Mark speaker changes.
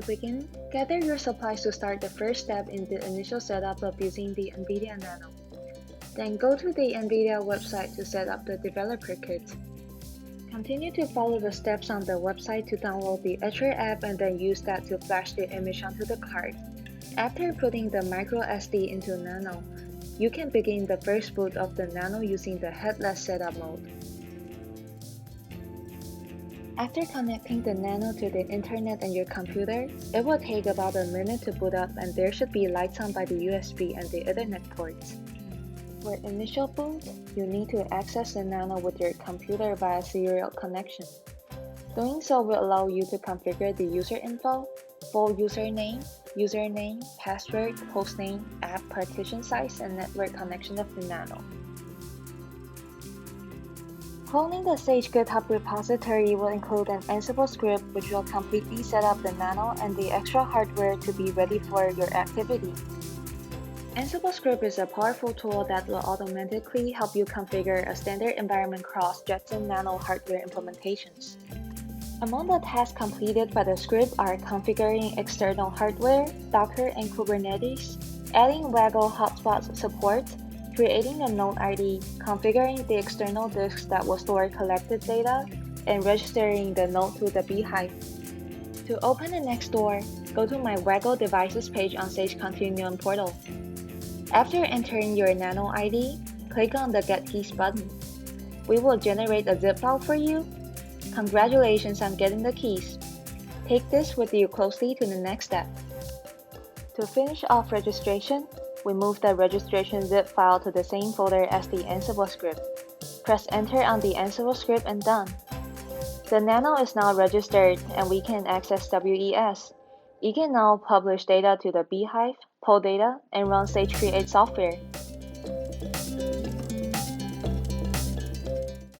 Speaker 1: To begin, gather your supplies to start the first step in the initial setup of using the NVidia Nano. Then go to the NVIDIA website to set up the developer kit. Continue to follow the steps on the website to download the Etcher app and then use that to flash the image onto the card. After putting the microSD into Nano, you can begin the first boot of the Nano using the headless setup mode. After connecting the Nano to the internet and your computer, it will take about a minute to boot up and there should be lights on by the USB and the Ethernet ports. For initial boot, you need to access the Nano with your computer via serial connection. Doing so will allow you to configure the user info, full username, password, hostname, app partition size, and network connection of the Nano. Holding the Sage GitHub repository will include an Ansible script which will completely set up the Nano and the extra hardware to be ready for your activity. Ansible script is a powerful tool that will automatically help you configure a standard environment across Jetson Nano hardware implementations. Among the tasks completed by the script are configuring external hardware, Docker and Kubernetes, adding Waggle hotspot support, creating a node ID, configuring the external disks that will store collected data, and registering the node to the Beehive. To open the next door, go to my Waggle devices page on Sage Continuum portal. After entering your Nano ID, click on the Get Keys button. We will generate a zip file for you. Congratulations on getting the keys. Take this with you closely to the next step. To finish off registration, we move the registration zip file to the same folder as the Ansible script. Press Enter on the Ansible script and done. The Nano is now registered and we can access WES. You can now publish data to the Beehive, pull data, and run Sage Create software.